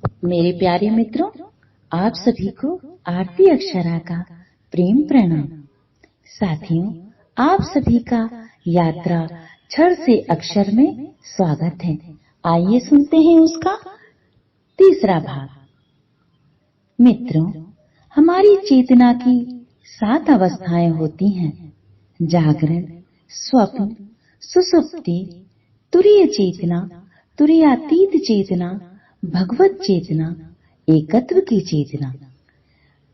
मेरे प्यारे मित्रों, आप सभी को आरती अक्षरा का प्रेम प्रणाम। साथियों, आप सभी का यात्रा क्षर से अक्षर में स्वागत है। आइए सुनते हैं उसका तीसरा भाग। मित्रों, हमारी चेतना की 7 अवस्थाएं होती हैं: जागरण, स्वप्न, सुषुप्ति, तुरीय चेतना, तुरीयातीत चेतना, भगवत चेतना, एकत्व की चेतना।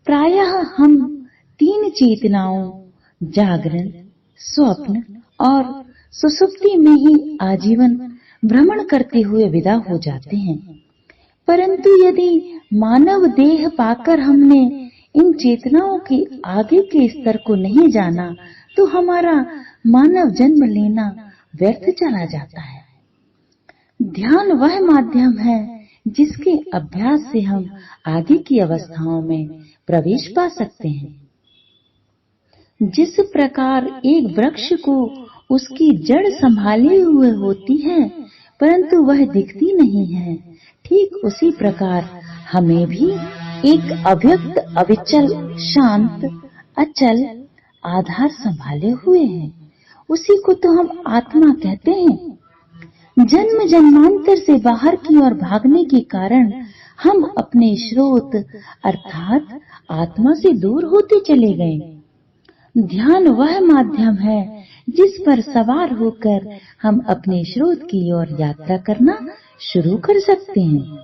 प्रायः हम 3 चेतनाओं जागरण, स्वप्न और सुषुप्ति में ही आजीवन भ्रमण करते हुए विदा हो जाते हैं। परंतु यदि मानव देह पाकर हमने इन चेतनाओं के आगे के स्तर को नहीं जाना तो हमारा मानव जन्म लेना व्यर्थ चला जाता है। ध्यान वह माध्यम है जिसके अभ्यास से हम आगे की अवस्थाओं में प्रवेश पा सकते हैं। जिस प्रकार एक वृक्ष को उसकी जड़ संभाले हुए होती है परंतु वह दिखती नहीं है, ठीक उसी प्रकार हमें भी एक अव्यक्त, अविचल, शांत, अचल आधार संभाले हुए है। उसी को तो हम आत्मा कहते हैं। जन्म जन्मांतर से बाहर की ओर भागने के कारण हम अपने स्रोत अर्थात आत्मा से दूर होते चले गए। ध्यान वह माध्यम है जिस पर सवार होकर हम अपने स्रोत की ओर यात्रा करना शुरू कर सकते हैं।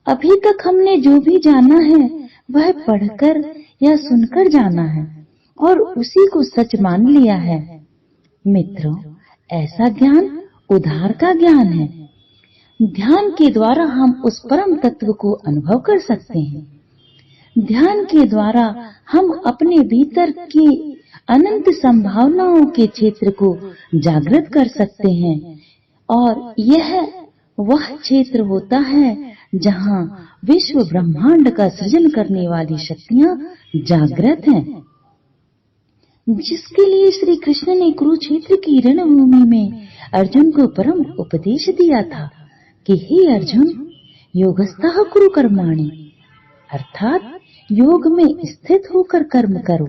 अभी तक हमने जो भी जाना है वह पढ़कर या सुनकर जाना है और उसी को सच मान लिया है। मित्रों, ऐसा ज्ञान उधार का ज्ञान है। ध्यान के द्वारा हम उस परम तत्व को अनुभव कर सकते हैं। ध्यान के द्वारा हम अपने भीतर की अनंत संभावनाओं के क्षेत्र को जागृत कर सकते हैं और यह वह क्षेत्र होता है जहाँ विश्व ब्रह्मांड का सृजन करने वाली शक्तियाँ जागृत हैं, जिसके लिए श्री कृष्ण ने कुरुक्षेत्र की रणभूमि में अर्जुन को परम उपदेश दिया था कि हे अर्जुन, योगस्थः कुरु कर्माणि, अर्थात योग में स्थित होकर कर्म करो,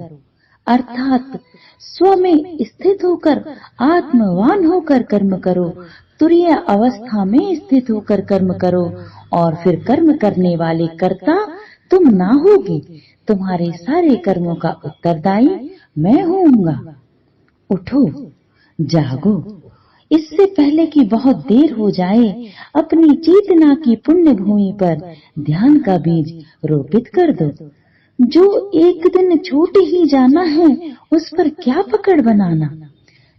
अर्थात स्व में स्थित होकर आत्मवान होकर कर्म करो, तुरीय अवस्था में स्थित होकर कर्म करो और फिर कर्म करने वाले कर्ता तुम ना होगे, तुम्हारे सारे कर्मों का उत्तरदायी मैं होऊंगा। उठो, जागो, इससे पहले कि बहुत देर हो जाए अपनी चेतना की पुण्य भूमि पर ध्यान का बीज रोपित कर दो। जो एक दिन छूट ही जाना है उस पर क्या पकड़ बनाना।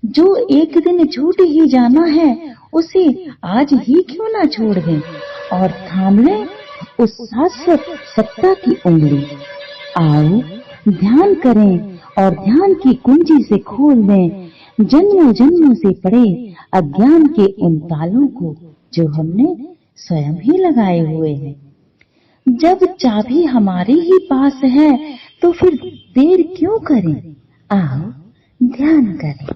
जो एक दिन छूट ही जाना है उसे आज ही क्यों ना छोड़ दें और थाम लें उस शाश्वत सत्ता की उंगली। आओ ध्यान करें और ध्यान की कुंजी से खोल दें जन्मों जन्मों से पड़े अज्ञान के उन तालों को जो हमने स्वयं ही लगाए हुए हैं। जब चाबी हमारे ही पास है तो फिर देर क्यों करें। आओ ध्यान करें।